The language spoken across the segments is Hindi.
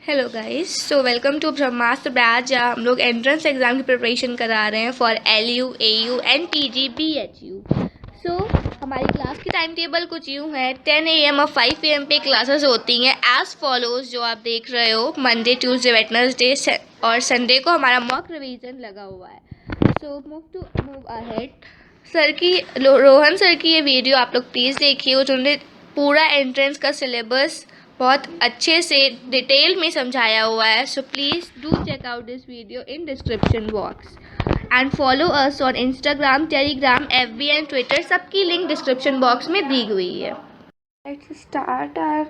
Hello guys, so welcome to Brahmastra batch जहाँ हम लोग एंट्रेंस एग्ज़ाम की प्रिपरेशन करा रहे हैं for LU, AU and PG BHU। सो हमारी क्लास की टाइम टेबल कुछ यूँ है। 10 AM और 5 PM पे क्लासेस होती हैं एज फॉलोज, जो आप देख रहे हो। मंडे, ट्यूसडे, वेडनेसडे और संडे को हमारा मॉक रिवीजन लगा हुआ है। So move ahead. Rohan sir की ये वीडियो आप लोग प्लीज़ देखिए, उन्होंने पूरा एंट्रेंस का सिलेबस बहुत अच्छे से डिटेल में समझाया हुआ है। So please do check out this video in description box and follow us on Instagram, Telegram, FB and Twitter. सबकी लिंक डिस्क्रिप्शन बॉक्स में दी हुई है। Let's start our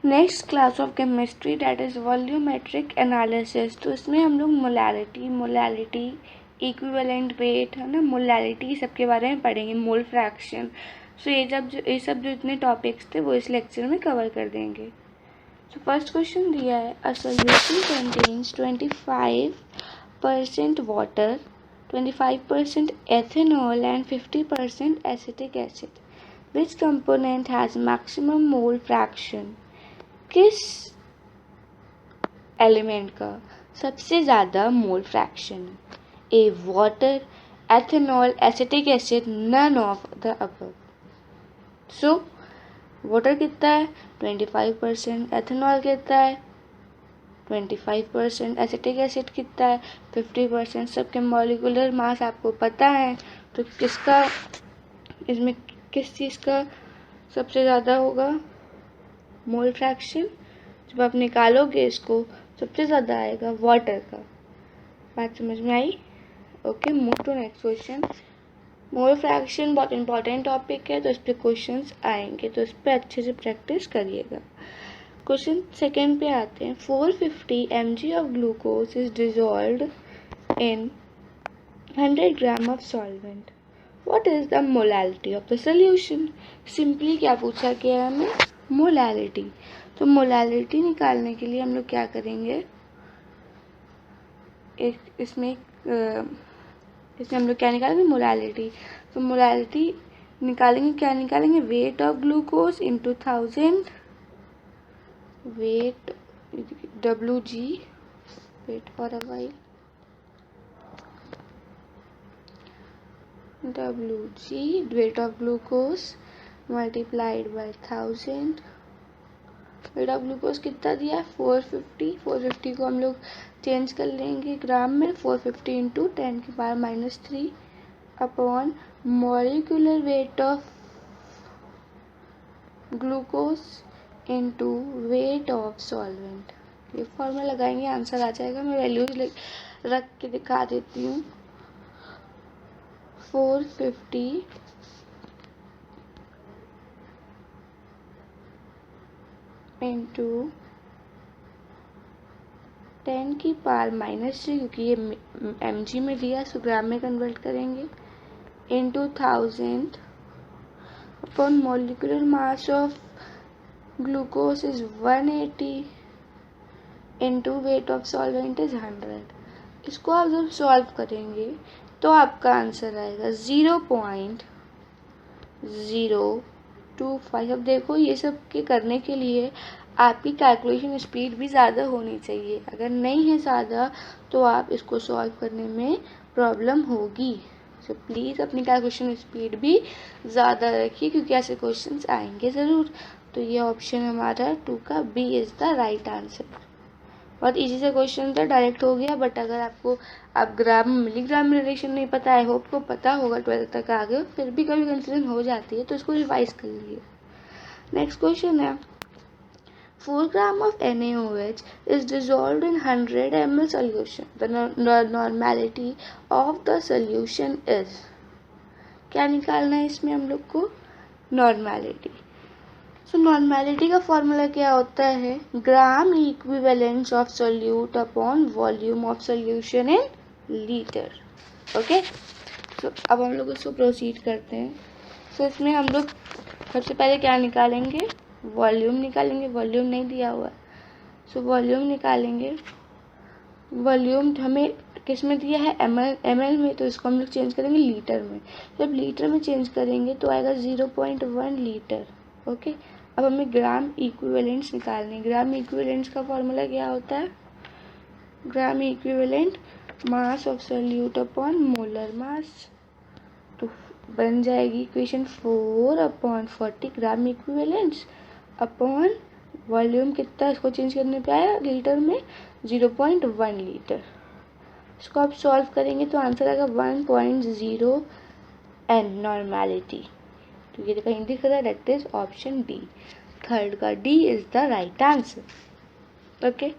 next class of chemistry, that is volumetric analysis. तो इसमें हम लोग मोलैलिटी, इक्विवेलेंट वेट, है ना, मोलैलिटी सबके बारे में पढ़ेंगे, मोल फ्रैक्शन। सो ये सब जो इतने टॉपिक्स थे वो इस लेक्चर में कवर कर देंगे। सो फर्स्ट क्वेश्चन दिया है, a solution contains 25% water, 25% ethanol and 50% acetic acid. Which component has maximum mole fraction? किस एलिमेंट का सबसे ज़्यादा मोल फ्रैक्शन है? A water, ethanol, acetic acid, none of the above. So water कितना है? 25%। एथेनॉल कितना है? 25%। एसिटिक एसिड कितना है? 50%। सबके मॉलिक्यूलर मास आपको पता है, तो किसका इसमें किस चीज़ का सबसे ज़्यादा होगा मोल फ्रैक्शन? जब आप निकालोगे इसको सबसे ज़्यादा आएगा वाटर का। बात समझ में आई? Okay, move to next question. Mole fraction बहुत इंपॉर्टेंट टॉपिक है, तो इस पर क्वेश्चंस आएंगे, तो इस पर अच्छे से प्रैक्टिस करिएगा। क्वेश्चन सेकेंड पे आते हैं। 450 mg of glucose is dissolved in 100 gram of solvent. What is the molality of the solution? Simply क्या पूछा गया है हमें? मोलैलिटी। तो मोलैलिटी निकालने के लिए हम लोग क्या करेंगे, इसमें हम लोग क्या निकालेंगे? मोलैलिटी। तो मोलैलिटी निकालेंगे, क्या निकालेंगे? Weight of glucose into 1000, weight WG, weight for a while, WG weight of glucose multiplied by 1000। Weight of glucose कितना दिया है? 450। 450 को हम लोग चेंज कर लेंगे ग्राम में। 450 into 10⁻³ upon molecular weight of glucose into weight of solvent. ये फॉर्मूला लगाएंगे, आंसर आ जाएगा। मैं वैल्यूज रख के दिखा देती हूँ। 450 इंटू 10⁻³ क्योंकि ये mg में दिया, सो ग्राम में कन्वर्ट करेंगे, into 1000 upon molecular mass of glucose is 180 into weight of solvent is 100। इसको आप जब सॉल्व करेंगे तो आपका आंसर आएगा 0.025। अब देखो, ये सब के करने के लिए आपकी कैलकुलेशन स्पीड भी ज़्यादा होनी चाहिए। अगर नहीं है ज़्यादा तो आप इसको सॉल्व करने में प्रॉब्लम होगी। सो प्लीज़ अपनी कैलकुलेशन स्पीड भी ज़्यादा रखिए, क्योंकि ऐसे क्वेश्चंस आएंगे ज़रूर। तो ये ऑप्शन हमारा 2 का B is the right answer. बहुत इजी से क्वेश्चन था, डायरेक्ट हो गया। बट अगर आपको आप ग्राम मिलीग्राम में रिलेशन नहीं पता, आई होप को पता होगा 12th तक आगे, फिर भी कभी कंफ्यूजन हो जाती है, तो इसको रिवाइज कर लीजिए। नेक्स्ट क्वेश्चन है, 4 gram of NaOH is dissolved in 100 ml solution. The normality of the solution is। क्या निकालना है इसमें हम लोग को? नॉर्मेलिटी। सो नॉर्मेलिटी का फॉर्मूला क्या होता है? Gram equivalence of solute upon volume of solution in litre. Okay, so अब हम लोग इसको प्रोसीड करते हैं। सो इसमें हम लोग सबसे पहले क्या निकालेंगे? वॉल्यूम निकालेंगे। वॉल्यूम नहीं दिया हुआ है, सो वॉल्यूम निकालेंगे। वॉल्यूम हमें किस में दिया है? ml में, तो इसको हम लोग चेंज करेंगे लीटर में। जब लीटर में चेंज करेंगे तो आएगा 0.1 लीटर। ओके, अब हमें ग्राम इक्विवेलेंट्स निकालने। ग्राम इक्विवेलेंट्स का फॉर्मूला क्या होता है? Gram equivalent mass of solute upon molar mass. तो बन जाएगी इक्वेशन 4/40 ग्राम इक्विवेलेंट्स अपॉन वॉल्यूम कितना इसको चेंज करने पे आया लीटर में 0.1 लीटर। इसको आप सॉल्व करेंगे तो आंसर आएगा 1.0 n नॉर्मेलिटी। तो ये कहीं दिख रहा है, that is option D. Third का D is the right answer. Okay,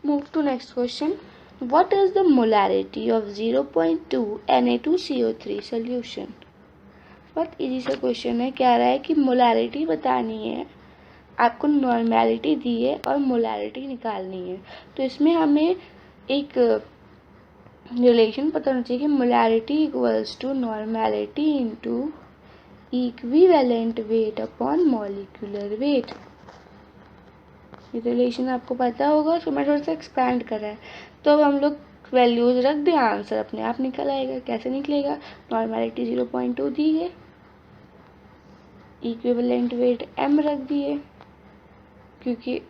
move to next question. What is the molarity of 0.2 Na2CO3 solution? बहुत इजी सा क्वेश्चन है। क्या रहा है कि मोलारिटी बतानी है, आपको नॉर्मेलिटी दी है और मोलारिटी निकालनी है। तो इसमें हमें एक रिलेशन पता होना चाहिए कि molarity equals to normality into equivalent weight upon molecular weight. ये रिलेशन आपको पता होगा, तो मैं थोड़ा सा एक्सपैंड कर रहा है। तो अब हम लोग वैल्यूज रख दें, आंसर अपने आप निकल आएगा। कैसे निकलेगा? नॉर्मेलिटी 0.2 दी है, इक्विवेलेंट वेट m रख दिए, क्योंकि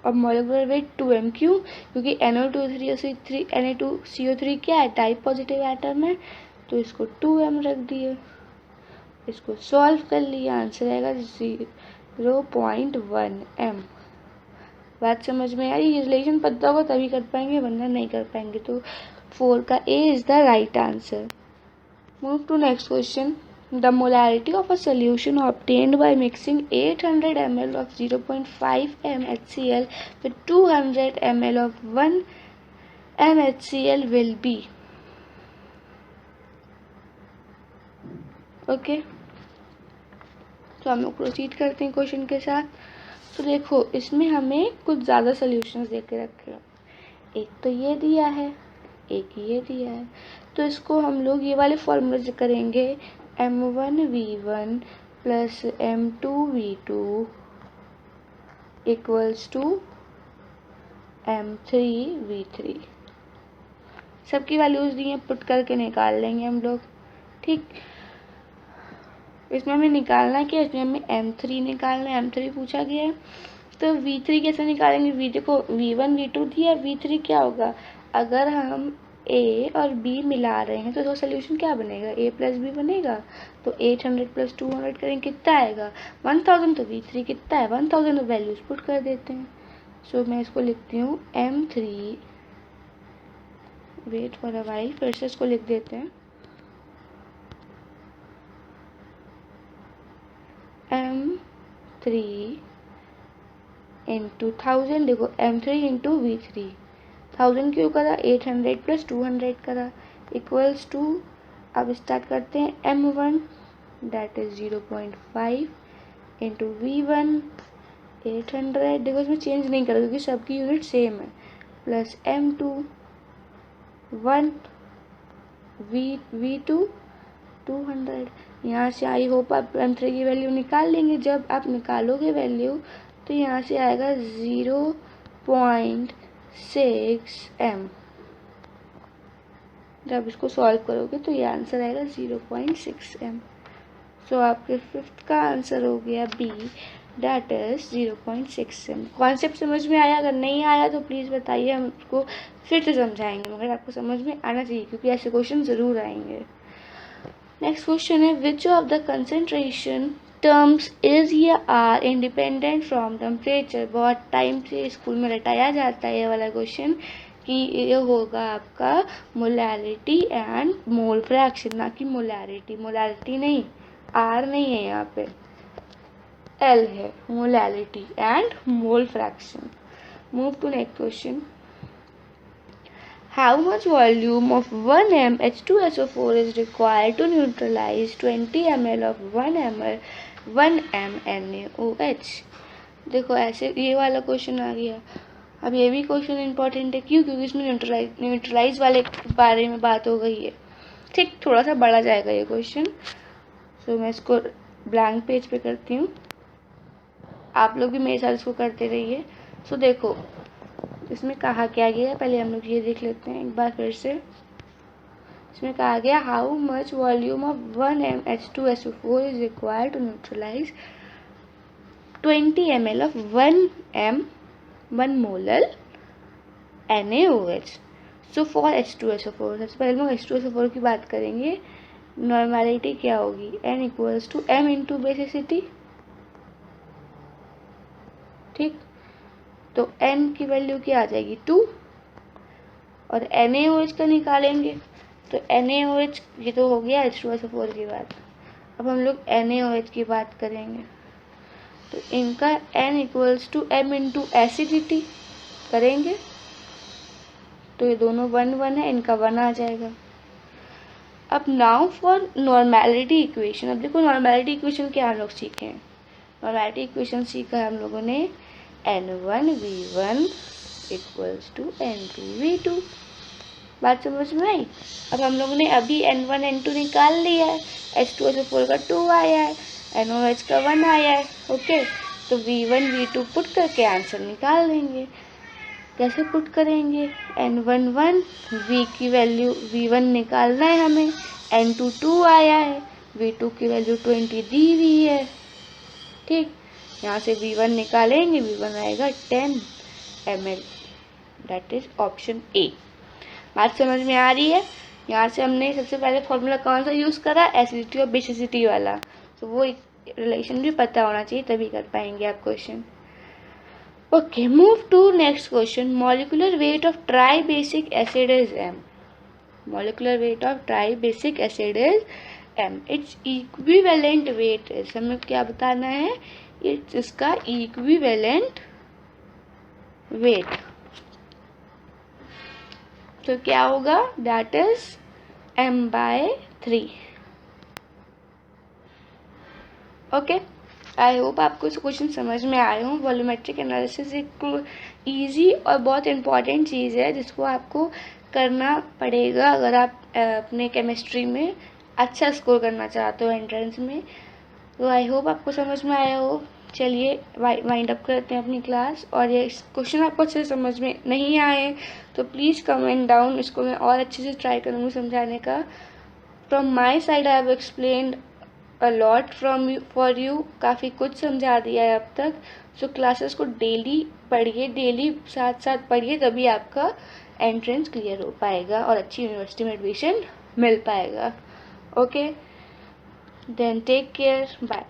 अब मॉलिक्यूलर वेट 2m। क्यों? क्योंकि Na2CO3 क्या है? टाइप पॉजिटिव एटम है, तो इसको 2m रख दिए। इसको सॉल्व कर लिया, आंसर आएगा 0.1 m। बात समझ में आई? ये रिलेशन पता होगा तभी कर पाएंगे, वरना नहीं कर पाएंगे। तो 4 का A is the right answer. Move to next question. The molarity of a solution obtained by mixing 800 ml of 0.5 m HCl with 200 ml of 1 m HCl will be। Okay, तो हम लोग प्रोसीड करते हैं क्वेश्चन के साथ। तो देखो, इसमें हमें कुछ ज़्यादा सोल्यूशंस दे के रखे हैं। एक तो ये दिया है, एक ये दिया है। तो इसको हम लोग ये वाले फॉर्मूले से करेंगे, m1v1 plus m2v2 equals to m3v3। सबकी वैल्यूज दी हैं, पुट करके निकाल लेंगे हम लोग। ठीक, इसमें हमें निकालना क्या है? इसमें हमें m3 निकालना है। m3 पूछा गया है, तो v3 कैसे निकालेंगे? देखो, v1 v2 दिया, v3 क्या होगा? अगर हम a और b मिला रहे हैं तो सोल्यूशन क्या बनेगा? a प्लस b बनेगा। तो 800 प्लस 200 करेंगे, कितना आएगा? 1000। तो v3 कितना है? 1000। वैल्यूज पुट कर देते हैं। सो मैं इसको लिखती हूँ m3, wait for a while, फिर से इसको लिख देते हैं m3 इंटू 1000। देखो, m3 इंटू v3, 1000 क्यों करा? 800 प्लस 200 करा, इक्वल्स टू, अब स्टार्ट करते हैं m1 that is 0.5 into v1 800। देखो, इसमें चेंज नहीं करा क्योंकि सबकी यूनिट सेम है, प्लस m2 1 v2 200। यहाँ से आई होप आप m3 की वैल्यू निकाल लेंगे। जब आप निकालोगे वैल्यू तो यहाँ से आएगा 0.6 m। जब इसको सॉल्व करोगे तो ये आंसर आएगा 0.6 m। सो आपके फिफ्थ का आंसर हो गया B, that is 0.6 m। Concept समझ में आया? अगर नहीं आया तो प्लीज़ बताइए, हम उसको फिर से समझाएंगे, मगर आपको समझ में आना चाहिए क्योंकि ऐसे क्वेश्चन ज़रूर आएंगे। नेक्स्ट क्वेश्चन है, which of the concentration terms is या आर इंडिपेंडेंट फ्रॉम टेम्परेचर। बहुत टाइम से स्कूल में रटाया जाता है ये वाला क्वेश्चन कि ये होगा आपका मोलैरिटी एंड मोल फ्रैक्शन, ना कि मोलैरिटी। मोलैरिटी नहीं, आर नहीं है यहाँ पे, एल है, molarity and mole fraction. Move to next question. How much volume of 1 m H2SO4 is required to neutralize 20 ml of 1 m NaOH। देखो, ऐसे ये वाला क्वेश्चन आ गया। अब ये भी क्वेश्चन इंपॉर्टेंट है, क्यों? क्योंकि इसमें न्यूट्रलाइज वाले के बारे में बात हो गई है। ठीक, थोड़ा सा बढ़ा जाएगा ये क्वेश्चन। सो मैं इसको ब्लैंक पेज पे करती हूँ, आप लोग भी मेरे साथ इसको करते रहिए। सो देखो, इसमें कहा क्या गया है, पहले हम लोग ये देख लेते हैं एक बार फिर से। इसमें कहा गया, how much volume of 1 m H2SO4 is required to neutralize 20 ml of 1 molar NaOH. So for H2SO4, सबसे पहले हम H2SO4 की बात करेंगे. नॉर्मेलिटी क्या होगी? N equals to M into basicity. ठीक, तो N की वैल्यू क्या आ जाएगी? 2. और NaOH का निकालेंगे तो NaOH, ये तो हो गया H2SO4 की बात. अब हम लोग NaOH की बात करेंगे तो इनका N equals to M into acidity करेंगे तो ये दोनों 1 है, इनका 1 आ जाएगा. अब नाउ फॉर नॉर्मेलिटी इक्वेशन. अब देखो नॉर्मेलिटी इक्वेशन क्या हम लोग सीखे हैं. नॉर्मेलिटी इक्वेशन सीखा है हम लोगों ने N1V1 इक्वल्स टू N2V2. बात समझ में आई? अब हम लोगों ने अभी N1 N2 निकाल लिया है. H2SO4 का 2 आया है, NOH का 1 आया है. ओके, तो V1 V2 पुट करके आंसर निकाल देंगे. कैसे पुट करेंगे? N1 1, V की वैल्यू V1 निकालना है हमें, N2 2 आया है, V2 की वैल्यू 20 दी हुई है. ठीक, यहाँ से V1 निकालेंगे, V1 आएगा 10 ml. That is option A. बात समझ में आ रही है? यहाँ से हमने सबसे पहले फॉर्मूला कौन सा यूज़ करा? एसिडिटी और बेसिसिटी वाला. तो वो रिलेशन भी पता होना चाहिए, तभी कर पाएंगे आप question. Okay, move to next question. Molecular weight of tribasic acid is M. Molecular weight of tribasic acid is M. It's equivalent weight is, हमें क्या बताना है? इसका इक्विवेलेंट वेट. तो क्या होगा? That is M/3. Okay, I hope आपको इस क्वेश्चन समझ में आए हों. वॉल्यूमेट्रिक एनालिसिस एक इजी और बहुत इम्पॉर्टेंट चीज़ है जिसको आपको करना पड़ेगा अगर आप अपने केमिस्ट्री में अच्छा स्कोर करना चाहते हो एंट्रेंस में. तो आई होप आपको समझ में आया हो. चलिए वाइंड अप करते हैं अपनी क्लास. और ये क्वेश्चन आपको अच्छे से समझ में नहीं आए तो प्लीज़ कमेंट डाउन, इसको मैं और अच्छे से ट्राई करूँगी समझाने का. From my side I have explained a lot for you. काफ़ी कुछ समझा दिया है अब तक. सो क्लासेस को डेली पढ़िए, डेली साथ साथ पढ़िए, तभी आपका एंट्रेंस क्लियर हो पाएगा और अच्छी यूनिवर्सिटी में एडमिशन मिल पाएगा. Okay, then take care, bye.